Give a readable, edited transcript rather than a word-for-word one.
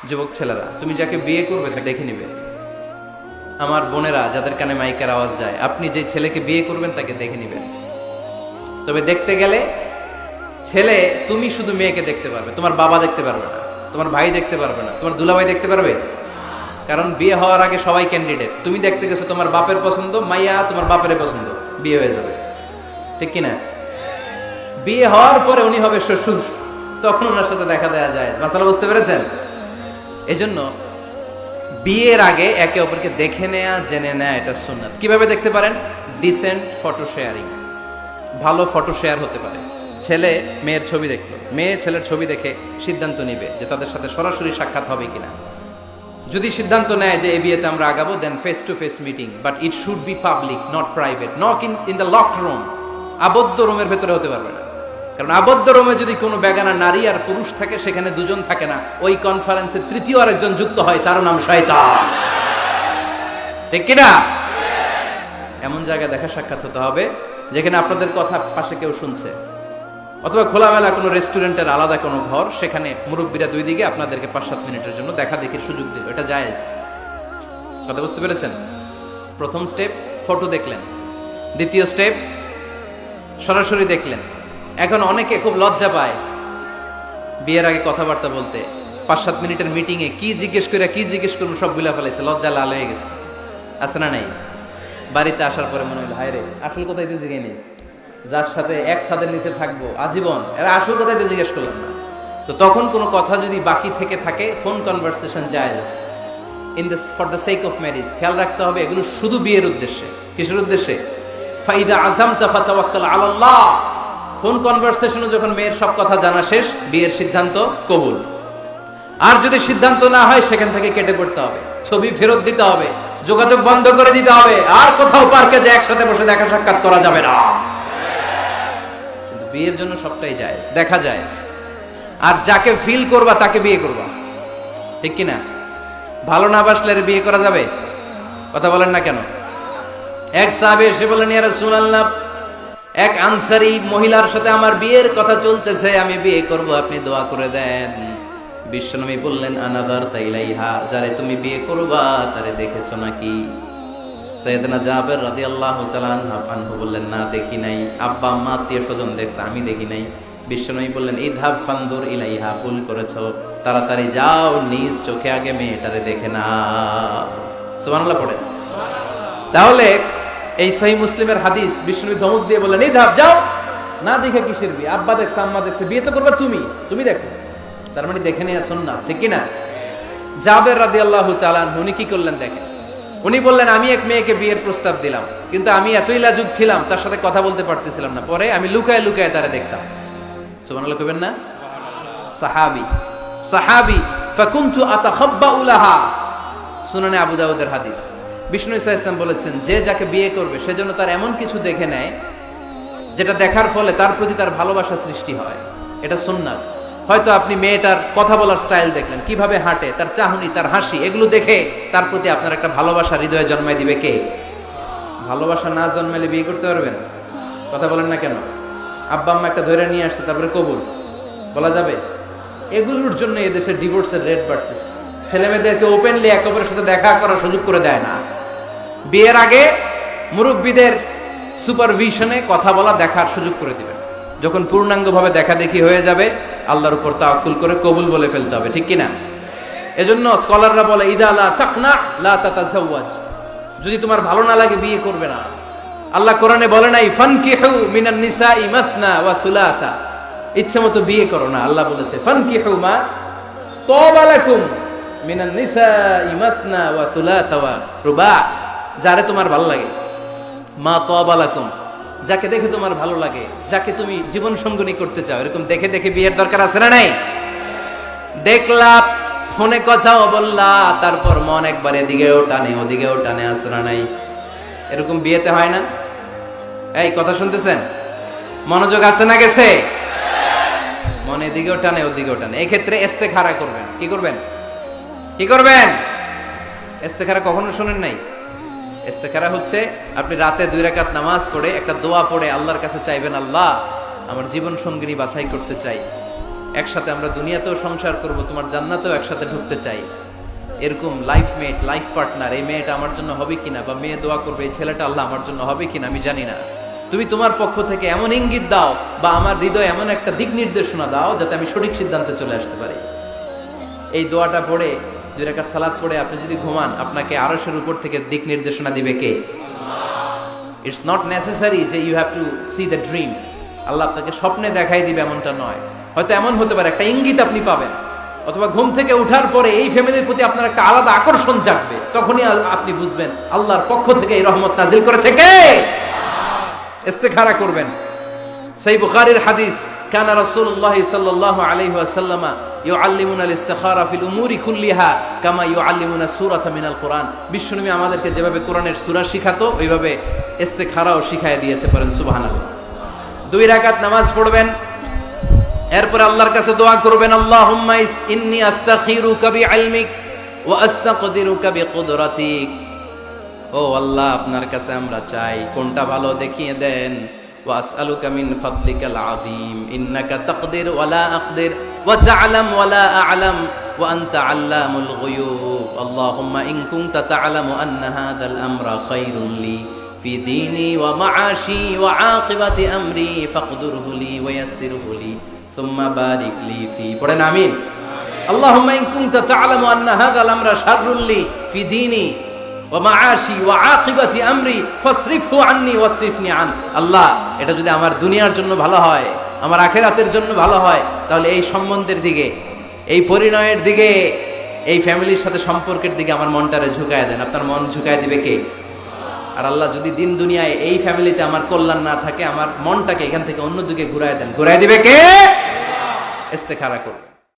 যুবক ছেলেরা, তুমি যাকে বিয়ে করবে তা দেখে নিবে। আমার বোনেরা যাদের কানে মাইকের আওয়াজ যায়, আপনি যে ছেলেকে বিয়ে করবেন তাকে দেখে নিবেন। তবে দেখতে গেলে ছেলে, তুমি শুধু মেয়েকে দেখতে পারবে, তোমার বাবা দেখতে পারবে না, তোমার ভাই দেখতে পারবে না, তোমার দুলাভাই দেখতে পারবে। কারণ বিয়ে হওয়ার আগে সবাই ক্যান্ডিডেট। তুমি দেখতে গেছো, তোমার বাপের পছন্দ, মাইয়া তোমার বাপের পছন্দ, বিয়ে হয়ে যাবে, ঠিক কিনা? বিয়ে হওয়ার পরে উনি হবে শ্বশুর, তখন ওনার সাথে দেখা দেওয়া যায়। মাসালা বুঝতে পেরেছেন? এজন্য বিয়ের আগে একে অপরকে দেখে নেয়া, জেনে নেয়া, এটা সুন্নাত। কিভাবে দেখতে পারেন? ডিসেন্ট ফটো শেয়ারিং, ভালো ফটো শেয়ার হতে পারে। ছেলে মেয়ের ছবি দেখলো, মেয়ে ছেলের ছবি দেখে সিদ্ধান্ত নিবে যে তাদের সাথে সরাসরি সাক্ষাৎ হবে কিনা। যদি সিদ্ধান্ত নেয় যে এই বিয়েতে আমরা আগাবো, then face to face meeting, but it should be public, not private, not in the locked room. আবদ্ধ রুমের ভেতরে হতে পারবে না, কারণ আবদ্ধ রুমে যদি কোনো বেগানা নারী আর পুরুষ থাকে, সেখানে দুজন থাকে না, ওই কনফারেন্সে তৃতীয় আরেকজন যুক্ত হয়, তার নাম শয়তান, ঠিক কিনা? এমন জায়গায় দেখা সাক্ষাৎ হতে হবে যেখানে আপনাদের কথা পাশে কেউ শুনছে, অথবা খোলামেলা কোনো রেস্টুরেন্টের আলাদা কোনো ঘর, সেখানে মুরব্বীরা দুই দিকে আপনাদেরকে 5-7 মিনিটের জন্য দেখা দেখির সুযোগ দিল, এটা জায়েজ। কথা বুঝতে পেরেছেন? প্রথম স্টেপ ফটো দেখলেন, দ্বিতীয় স্টেপ সরাসরি দেখলেন। এখন অনেকে খুব লজ্জা পায় বিয়ের আগে কথাবার্তা বলতে। 5-7 মিনিটের মিটিং এ কি জিজ্ঞেস করুন সব ভুলা ফেলাইছে, লজ্জা লাল হয়ে গেছে। আছে না নাই? বাড়িতে আসার পরে মনে হলো, হায় রে, আসল কথাই তো জিজ্ঞেস নেই, যার সাথে এক ছাদের নিচে থাকবো আজীবন, এরা আসল কথাই তো জিজ্ঞেস করলাম না। তো তখন কোনো কথা যদি বাকি থেকে থাকে, ফোন কনভারসেশন জায়েজ in this for the sake of marriage. খেয়াল রাখতে হবে এগুলো শুধু বিয়ের উদ্দেশ্যে। কিসের উদ্দেশ্যে? ফাইদা আযামতা ফাতাওয়াক্কাল আলাল্লাহ। ফোন কনভারসেশনে যখন মেয়ের সব কথা জানা শেষ, বিয়ের সিদ্ধান্ত কবুল। আর যদি সিদ্ধান্ত না হয়, সেখান থেকে কেটে পড়তে হবে, ছবি ফেরত দিতে হবে, যোগাযোগ বন্ধ করে দিতে হবে, আর কোথাও পার্কে যে একসাথে বসে দেখা সাক্ষাৎ করা যাবে না। কিন্তু বিয়ের জন্য সবটাই জায়েজ, দেখা জায়েজ। আর যাকে ফিল করবা তাকে বিয়ে করবা, ঠিক কিনা? ভালো না বাসলে বিয়ে করা যাবে? কথা বলেন না কেন? এক সাহাবী এসে বলেন, ইয়া রাসূলুল্লাহ, এক আনসারী মহিলার সাথে আমার বিয়ের কথা চলতেছে, আমি বিয়ে করব, আপনি দোয়া করে দেন। বিশ্বনবী বললেন, আনাদার তাইলাইহা, যারে তুমি বিয়ে করবা তারে দেখেছো নাকি? সাইয়েদনা জাবের রাদিয়াল্লাহু তাআলা আনহু বললেন, না দেখি নাই। আব্বা আম্মা আত্মীয় স্বজন দেখছে, আমি দেখি নাই। বিশ্বনবী বললেন, ইযহাব ফানদুর ইলাইহা, ভুল করেছো, তাড়াতাড়ি যাও, নিজ চোখে আগে মেয়েটারে দেখে না। সুবহানাল্লাহ পড়ে। তাহলে এই সহিহ মুসলিমের হাদিস, বিষ্ণু ধমক দিয়ে বললেন, ইযহাব, যাও, না দেখে কিসের বিয়ে? আব্বা দেখছে, আম্মা দেখছে, বিয়ে তো করবা তুমি দেখো। তার মানে দেখে নেওয়া সুন্নাত, ঠিক কিনা? জাবের রাদিয়াল্লাহু তাআলা উনি কি করলেন দেখেন। উনি বললেন, আমি এক মেয়েকে বিয়ের প্রস্তাব দিলাম, কিন্তু আমি এতই লাজুক ছিলাম, তার সাথে কথা বলতে পারতেছিলাম না। পরে আমি লুকায় লুকায় তারে দেখতাম। সুবহানাল্লাহ কইবেন না? সাহাবী ফাকুনতু আতাখাব্বাউ লাহা, সুনানে আবু দাউদের হাদিস। বিষ্ণু ইসলাম বলেছেন, যে যাকে বিয়ে করবে সেজন্য তার এমন কিছু দেখে নেয় যেটা দেখার ফলে তার প্রতি তার ভালোবাসা সৃষ্টি হয়। এটা সুন্নাত। হয়তো আপনি মেয়েটার কথা বলার স্টাইল দেখলেন, কিভাবে হাঁটে, তার চাহনি, তার হাসি, এগুলো দেখে তার প্রতি আপনার একটা ভালোবাসা হৃদয়ে জন্মায় দিবে কে? ভালোবাসা না জন্মালে বিয়ে করতে পারবেন? কথা বলেন না কেন? আব্বা আম্মা একটা ধরে নিয়ে আসছে, তারপরে কবুল বলা যাবে? এগুলোর জন্য এদেশে ডিভোর্সের রেট বাড়তেছে। ছেলে মেয়েদেরকে ওপেনলি একে অপরের সাথে দেখা করার সুযোগ করে দেয় না। বিয়ের আগে মুরব্বীদের সুপারভিশনে কথা বলা, দেখার সুযোগ করে দিবেন। যখন পূর্ণাঙ্গভাবে দেখা দেখি হয়ে যাবে, আল্লাহর উপর তাওয়াক্কুল করে কবুল বলে ফেলতে হবে, ঠিক কিনা? এজন্য স্কলাররা বলে, ইদা লা তাকনা লা তাতাজাওয়াজ, যদি তোমার ভালো না লাগে বিয়ে করবে না। আল্লাহ কোরআনে বলে নাই, ফানকিহু মিনান নিসাই মাসনা ওয়া সুলাসা, ইচ্ছে মতো বিয়ে করো না। আল্লাহ বলেছে, ফানকিহু মা তাবা লাকুম মিনান নিসাই মাসনা ওয়া সুলাসা ওয়া রুবা, যারে তোমার ভালো লাগে, মা তাবা লাকুম, যাকে দেখে তোমার ভালো লাগে, যাকে তুমি জীবন সঙ্গিনী করতে চাও, এরকম দেখে দেখে বিয়ের দরকার আছে না নাই? দেখলা, ফোনে কথাও বললা, তারপর মন একবার এদিকেও টানে ওদিকেও টানে, আছে না নাই? এরকম বিয়েতে হয় না? এই কথা শুনতেছেন? মনোযোগ আছে না গেছে? মন এদিকেও টানে ওদিকেও টানে। এই ক্ষেত্রে ইস্তেখারা করবেন। কি করবেন? ইস্তেখারা কখনো শুনেন নাই? ইস্তেখারা হচ্ছে আপনি রাতে 2 রাকাত নামাজ পড়ে একটা দোয়া পড়ে আল্লাহর কাছে চাইবেন, আল্লাহ, আমার জীবন সঙ্গিনী বাছাই করতে চাই, একসাথে আমরা দুনিয়াতেও সংসার করব, তোমার জান্নাতেও একসাথে ঢুকতে চাই, এরকম লাইফ মেট, লাইফ পার্টনার, এই মেয়েটা আমার জন্য হবে কিনা, বা মেয়ে দোয়া করবে এই ছেলেটা আল্লাহ আমার জন্য হবে কিনা আমি জানি না, তুমি তোমার পক্ষ থেকে এমন ইঙ্গিত দাও বা আমার হৃদয়ে এমন একটা দিক নির্দেশনা দাও যাতে আমি সঠিক সিদ্ধান্তে চলে আসতে পারি। এই দোয়াটা পড়ে, 2 রাকাত সালাত পড়ে আপনি যদি ঘুমান, আপনাকে আরশের উপর থেকে দিক নির্দেশনা দিবে কে? ইটস নট নেসেসারি যে you have to see the dream. Allah আপনাকে স্বপ্নে দেখাই দিবে এমনটা নয়। হয়তো এমন হতে পারে একটা ইঙ্গিত আপনি পাবেন, অথবা ঘুম থেকে ওঠার পরে এই ফ্যামিলির প্রতি আপনার একটা আলাদা আকর্ষণ জাগবে, তখনই আপনি বুঝবেন আল্লাহর পক্ষ থেকে এই রহমত নাজিল করেছে কে। ইস্তেখারা করবেন। সেই বুখারীর হাদিস, কানা রাসূলুল্লাহ সাল্লাল্লাহু আলাইহি ওয়াসাল্লাম ইউআল্লিমুনা আল-ইস্তিখারা ফিল উমুরি কুল্লিহা কামা ইউআল্লিমুনা সূরাতা মিনাল কুরআন। বিশ্বনবী আমাদেরকে যেভাবে কোরআনের সূরা শিখাতো ওইভাবে ইস্তেখারাও শিখায় দিয়েছে, পড়েন সুবহানাল্লাহ। 2 রাকাত নামাজ পড়বেন, এরপর আল্লাহর কাছে দোয়া করবেন, আল্লাহুম্মা ইন্নী আস্তাখিরুকা বিইলমিক ওয়া আস্তাকদিরুকা বিকুদরাতিক। ও আল্লাহ, আপনার কাছে আমরা চাই, কোনটা ভালো দেখিয়ে দেন। ওয়া আসআলুকা মিন ফাদলিকাল আযীম ইন্নাকা তাকদির ওয়া লা আকদির ওয়া তা'লাম ওয়া লা আ'লাম ওয়া আনতা আল্লামুল গুয়ুব। আল্লাহুম্মা ইন কুনতা তা'লামু আন্না হাযাল আমরা খায়রুন লি ফি দীনি ওয়া মা'আশি ওয়া আকিবাতি আমরি ফাকদুরহু লি ওয়া ইয়াসসিরহু লি সুম্মা বারিক লি ফি। পড়েন আমিন। আল্লাহুম্মা ইন কুনতা তা'লামু আন্না হাযাল আমরা শাররুল লি ফি দীনি ওয়া মা'আশি ওয়া আকিবাতি আমরি ফাসরিফহু আন্নি ওয়াসরিফনি আন। আল্লাহ, এটা যদি আমার দুনিয়ার জন্য ভালো হয়, আমার আখিরাতের জন্য ভালো হয়, তাহলে এই সম্বন্ধের দিকে, এই পরিণয়ের দিকে, এই ফ্যামিলির সাথে সম্পর্কের দিকে আমার মনটারে ঝুঁকায় দেন। আপনার মন ঝুঁকায় দিবে কে? আর আল্লাহ, যদি দিন দুনিয়ায় এই ফ্যামিলিতে আমার কল্যাণ না থাকে, আমার মনটাকে এখান থেকে অন্যদিকে ঘুরায় দেন, ঘুরায় দিবে কে? ইস্তেখারা করুন।